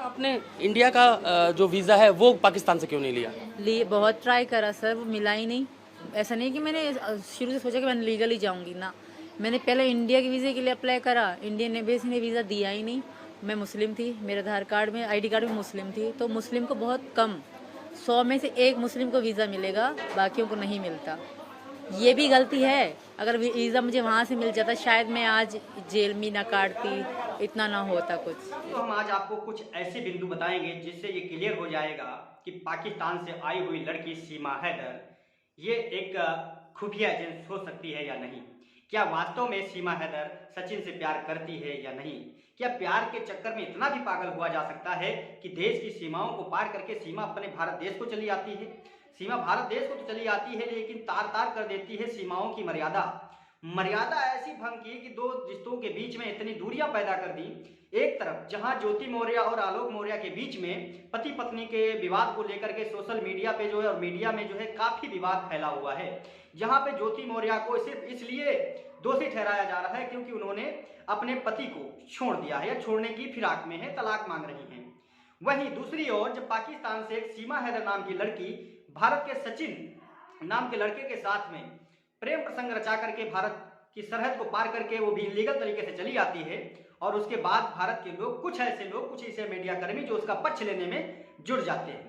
आपने इंडिया का जो वीज़ा है वो पाकिस्तान से क्यों नहीं लिया? लिए बहुत ट्राई करा सर, वो मिला ही नहीं। ऐसा नहीं कि मैंने शुरू से सोचा कि मैं लीगली जाऊंगी ना। मैंने पहले इंडिया के वीज़े के लिए अप्लाई करा, इंडियन एम्बेसी ने वीज़ा दिया ही नहीं। मैं मुस्लिम थी, मेरे आधार कार्ड में आईडी कार्ड में मुस्लिम थी, तो मुस्लिम को बहुत कम 100 में से एक मुस्लिम को वीज़ा मिलेगा, बाकियों को नहीं मिलता। ये भी गलती है। अगर वीज़ा मुझे वहाँ से मिल जाता शायद मैं आज जेल में ना काटती, इतना ना होता कुछ। तो हम आज आपको कुछ ऐसे बिंदु बताएंगे जिससे ये क्लियर हो जाएगा कि पाकिस्तान से आई हुई लड़की सीमा हैदर ये एक खुफिया एजेंट हो सकती है या नहीं। क्या वास्तव में सीमा हैदर सचिन से प्यार करती है या नहीं। क्या प्यार के चक्कर में इतना भी पागल हुआ जा सकता है कि देश की सीमाओं को पार करके सीमा अपने भारत देश को चली आती है। सीमा भारत देश को तो चली आती है लेकिन तार तार कर देती है सीमाओं की मर्यादा ऐसी भंग की कि दो रिश्तों के बीच में इतनी दूरियां पैदा कर दी। एक तरफ जहां ज्योति मौर्य और आलोक मौर्य के बीच में पति पत्नी के विवाद को लेकर के सोशल मीडिया पे जो है और मीडिया में जो है काफी विवाद फैला हुआ है, जहां पे ज्योति मौर्य को सिर्फ इसलिए दोषी ठहराया जा रहा है क्योंकि उन्होंने अपने पति को छोड़ दिया है या छोड़ने की फिराक में है, तलाक मांग रही हैं। वहीं दूसरी ओर जब पाकिस्तान से एक सीमा हैदर नाम की लड़की भारत के सचिन नाम के लड़के के साथ में प्रेम प्रसंग रचा करके भारत की सरहद को पार करके वो भी इलीगल तरीके से चली आती है और उसके बाद भारत के लोग कुछ ऐसे मीडिया कर्मी जो उसका पक्ष लेने में जुड़ जाते हैं।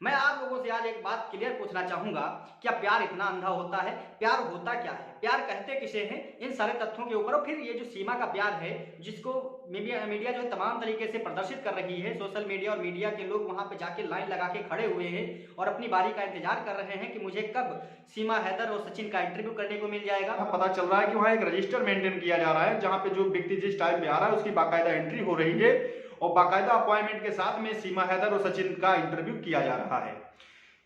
मैं आप लोगों से आज एक बात क्लियर पूछना चाहूंगा, क्या प्यार इतना अंधा होता है? प्यार होता क्या है? प्यार कहते किसे हैं? इन सारे तथ्यों के ऊपर और फिर ये जो सीमा का प्यार है जिसको मीडिया जो है तमाम तरीके से प्रदर्शित कर रही है, सोशल मीडिया और मीडिया के लोग वहां पे जाके लाइन लगा के खड़े हुए हैं और अपनी बारी का इंतजार कर रहे हैं कि मुझे कब सीमा हैदर और सचिन का इंटरव्यू करने को मिल जाएगा। पता चल रहा है कि वहाँ एक रजिस्टर मेंटेन किया जा रहा है जहाँ पे जो व्यक्ति जिस टाइम पे आ रहा है उसकी बाकायदा एंट्री हो रही है और बाकायदा अपॉइंटमेंट के साथ में सीमा हैदर और सचिन का इंटरव्यू किया जा रहा है।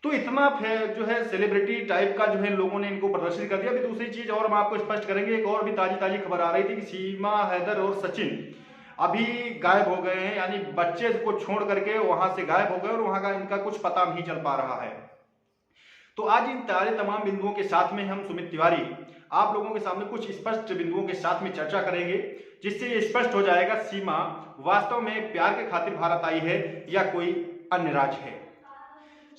तो इतना जो है सेलिब्रिटी टाइप का जो है लोगों ने इनको प्रदर्शित कर दिया। अभी दूसरी चीज और हम आपको स्पष्ट करेंगे, एक और भी ताजी खबर आ रही थी कि सीमा हैदर और सचिन अभी गायब हो गए हैं, यानी बच्चे को छोड़ करके वहां से गायब हो गए और वहां का इनका कुछ पता नहीं चल पा रहा है। तो आज इन तमाम बिंदुओं के साथ में हम सुमित तिवारी आप लोगों के सामने कुछ स्पष्ट बिंदुओं के साथ में चर्चा करेंगे जिससे ये स्पष्ट हो जाएगा सीमा वास्तव में प्यार के खातिर भारत आई है या कोई अन्य राज्य है।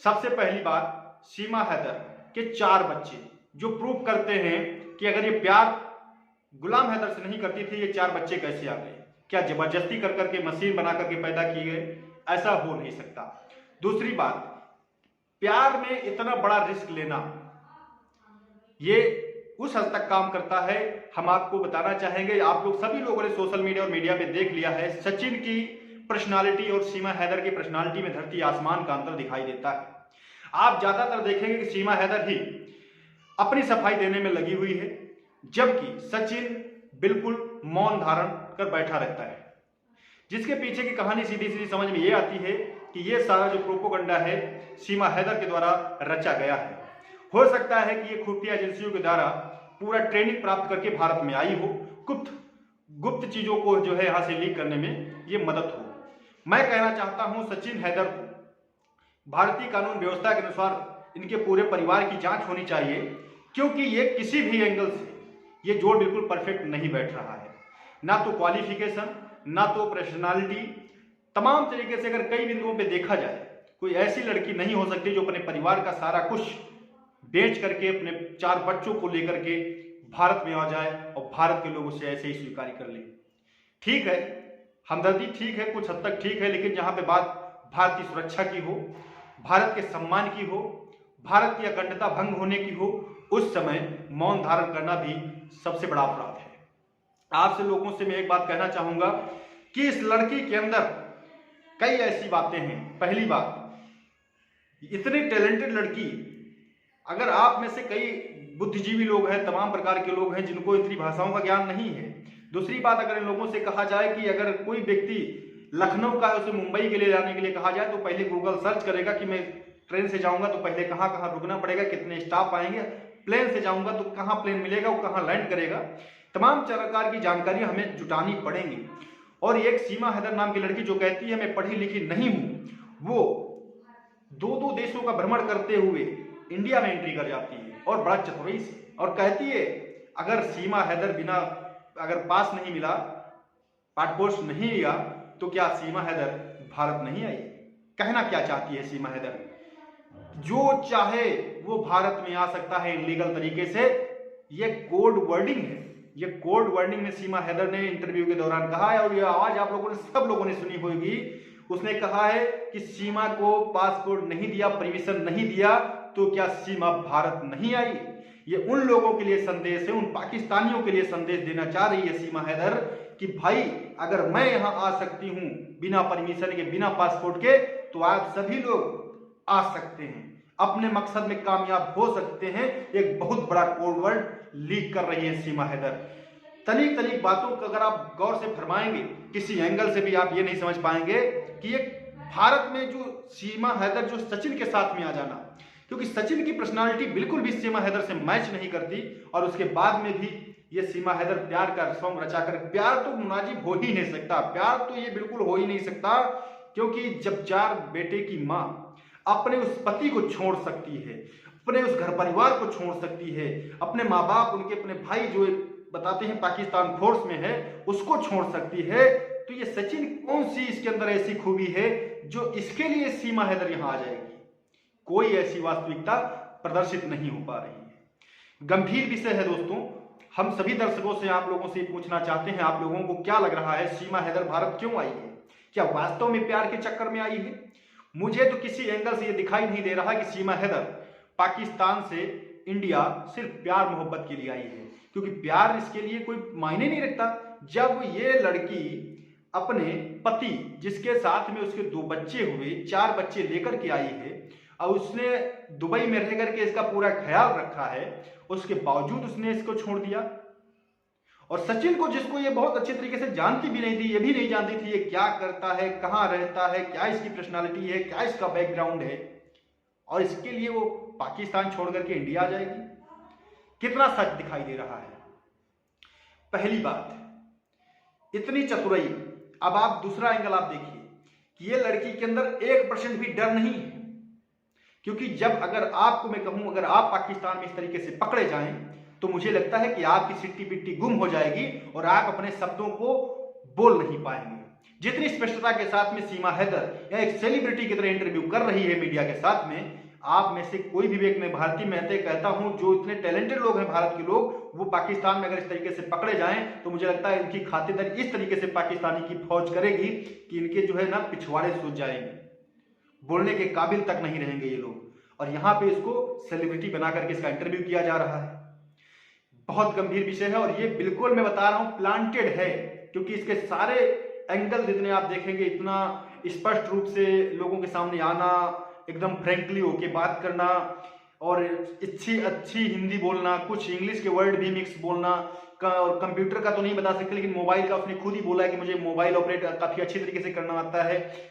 सबसे पहली बात, सीमा हैदर के 4 बच्चे जो प्रूव करते हैं कि अगर ये प्यार गुलाम हैदर से नहीं करती थी ये 4 बच्चे कैसे आ गए? क्या जबरदस्ती कर करके मशीन बना करके पैदा किए गए? ऐसा हो नहीं सकता। दूसरी बात, प्यार में इतना बड़ा रिस्क लेना ये उस हद तक काम करता है। हम आपको बताना चाहेंगे, आप लोग सभी लोगों ने सोशल मीडिया और मीडिया पे देख लिया है, सचिन की पर्सनालिटी और सीमा हैदर की पर्सनालिटी में धरती आसमान का अंतर दिखाई देता है। आप ज्यादातर देखेंगे कि सीमा हैदर ही अपनी सफाई देने में लगी हुई है जबकि सचिन बिल्कुल मौन धारण कर बैठा रहता है, जिसके पीछे की कहानी सीधी सीधी समझ में ये आती है कि ये सारा जो प्रोपोगंडा है सीमा हैदर के द्वारा रचा गया है। हो सकता है कि ये खुफिया एजेंसियों के द्वारा पूरा ट्रेनिंग प्राप्त करके भारत में आई हो, गुप्त चीजों को जो है यहां से लीक करने में ये मदद हो। मैं कहना चाहता हूं सचिन हैदर को भारतीय कानून व्यवस्था के अनुसार इनके पूरे परिवार की जांच होनी चाहिए क्योंकि ये किसी भी एंगल से ये जोड़ बिल्कुल परफेक्ट नहीं बैठ रहा है, ना तो क्वालिफिकेशन ना तो पर्सनालिटी, तमाम तरीके से अगर कई बिंदुओं पे देखा जाए कोई ऐसी लड़की नहीं हो सकती जो अपने परिवार का सारा कुछ बेच करके अपने 4 बच्चों को लेकर के भारत में आ जाए और भारत के लोग उसे ऐसे ही स्वीकार कर ले। ठीक है, हमदर्दी ठीक है, कुछ हद तक ठीक है, लेकिन जहां पे बात भारत की सुरक्षा की हो, भारत के सम्मान की हो, भारत की अखंडता भंग होने की हो, उस समय मौन धारण करना भी सबसे बड़ा अपराध है। आपसे लोगों से मैं एक बात कहना चाहूंगा कि इस लड़की के अंदर कई ऐसी बातें हैं। पहली बात, इतनी टैलेंटेड लड़की, अगर आप में से कई बुद्धिजीवी लोग हैं, तमाम प्रकार के लोग हैं जिनको इतनी भाषाओं का ज्ञान नहीं है। दूसरी बात, अगर इन लोगों से कहा जाए कि अगर कोई व्यक्ति लखनऊ का है उसे मुंबई के लिए जाने के लिए कहा जाए तो पहले गूगल सर्च करेगा कि मैं ट्रेन से जाऊंगा तो पहले कहाँ कहाँ रुकना पड़ेगा, कितने स्टाफ आएंगे, प्लेन से जाऊंगा तो कहाँ प्लेन मिलेगा, वो कहाँ लैंड करेगा, तमाम प्रकार की जानकारी हमें जुटानी पड़ेंगी। और एक सीमा हैदर नाम की लड़की जो कहती है मैं पढ़ी लिखी नहीं हूं, वो 2 देशों का भ्रमण करते हुए इंडिया में एंट्री कर जाती है और बड़ा चतुराई से, और कहती है अगर सीमा हैदर बिना अगर पास नहीं मिला, पासपोर्ट नहीं लिया तो क्या सीमा हैदर भारत नहीं आई? कहना क्या चाहती है सीमा हैदर? जो चाहे वो भारत में आ सकता है इलीगल तरीके से, ये कोड वर्डिंग है। ये कोड वर्डिंग में सीमा हैदर ने इंटरव्यू के दौरान कहा है, और ये आवाज आप लोगों ने सब लोगों ने सुनी होगी। उसने कहा है कि सीमा को पासपोर्ट नहीं दिया, परमिशन नहीं दिया, तो क्या सीमा भारत नहीं आई? ये उन लोगों के लिए संदेश है, उन पाकिस्तानियों के लिए संदेश देना चाह रही है सीमा हैदर कि भाई अगर मैं यहां आ सकती हूं बिना परमिशन के, बिना पासपोर्ट के, तो आप सभी लोग आ सकते हैं, अपने मकसद में कामयाब हो सकते हैं। एक बहुत बड़ा कोड वर्ड लीक कर रही है सीमा हैदर। तनिक तनिक बातों को अगर आप गौर से फरमाएंगे, किसी एंगल से भी आप ये नहीं समझ पाएंगे कि एक भारत में जो सीमा हैदर जो सचिन के साथ में आ जाना, क्योंकि सचिन की पर्सनालिटी बिल्कुल भी सीमा हैदर से मैच नहीं करती, और उसके बाद में भी ये सीमा हैदर प्यार का सॉन्ग रचा कर, प्यार तो मुनाजिब हो ही नहीं सकता, प्यार तो ये बिल्कुल हो ही नहीं सकता, क्योंकि जब 4 बेटे की माँ अपने उस पति को छोड़ सकती है, अपने उस घर परिवार को छोड़ सकती है, अपने माँ बाप, उनके अपने भाई जो बताते हैं पाकिस्तान फोर्स में है, उसको छोड़ सकती है, तो ये सचिन कौन सी इसके अंदर ऐसी खूबी है जो इसके लिए सीमा हैदर यहां आ जाएगी? कोई ऐसी वास्तविकता प्रदर्शित नहीं हो पा रही है। गंभीर विषय है दोस्तों। हम सभी दर्शकों से, आप लोगों से पूछना चाहते हैं, आप लोगों को क्या लग रहा है, सीमा हैदर भारत क्यों आई है? क्या वास्तव में प्यार के चक्कर में आई है? मुझे तो किसी एंगल से यह दिखाई नहीं दे रहा कि सीमा हैदर पाकिस्तान से इंडिया सिर्फ प्यार मोहब्बत के लिए आई है, क्योंकि प्यार इसके लिए कोई मायने नहीं रखता। जब ये लड़की अपने पति, जिसके साथ में उसके 2 बच्चे हुए, 4 बच्चे लेकर के आई है, और उसने दुबई में रह करके इसका पूरा ख्याल रखा है, उसके बावजूद उसने इसको छोड़ दिया। और सचिन को, जिसको ये बहुत अच्छे तरीके से जानती भी नहीं थी, ये भी नहीं जानती थी ये क्या करता है, कहाँ रहता है, क्या इसकी पर्सनालिटी है, क्या इसका बैकग्राउंड है, और इसके लिए वो पाकिस्तान छोड़ करके इंडिया आ जाएगी। कितना सच दिखाई दे रहा है। पहली बात, इतनी चतुराई। अब आप दूसरा एंगल आप देखिए कि ये लड़की के अंदर 1% भी डर नहीं है, क्योंकि जब अगर आपको मैं कहूं, अगर आप पाकिस्तान में इस तरीके से पकड़े जाएं, तो मुझे लगता है कि आपकी सिट्टी पिट्टी गुम हो जाएगी और आप अपने शब्दों को बोल नहीं पाएंगे। जितनी स्पष्टता के साथ में सीमा हैदर या एक सेलिब्रिटी की तरह इंटरव्यू कर रही है मीडिया के साथ में, आप में से कोई भी व्यक्ति, मैं भारती मेहते कहता हूं, जो इतने टैलेंटेड लोग हैं भारत के लोग, वो पाकिस्तान में अगर इस तरीके से पकड़े जाएं, तो मुझे लगता है इनकी खातिरदारी इस तरीके से पाकिस्तानी की फौज करेगी कि इनके जो है ना पिछवाड़े सूझ जाएंगे, बोलने के काबिल तक नहीं रहेंगे ये लोग। और यहाँ पे इसको सेलिब्रिटी बना करके इसका इंटरव्यू किया जा रहा है। बहुत गंभीर विषय है, और ये बिल्कुल मैं बता रहा हूं प्लांटेड है, क्योंकि इसके सारे एंगल जितने आप देखेंगे, इतना स्पष्ट रूप से लोगों के सामने आना, एकदम फ्रेंकली होके बात करना, और अच्छी हिंदी बोलना, कुछ इंग्लिश के वर्ड भी मिक्स बोलना, और कंप्यूटर का तो नहीं बता सकते, लेकिन मोबाइल का उसने खुद ही बोला है कि मुझे मोबाइल ऑपरेट काफी अच्छी तरीके से करना आता है।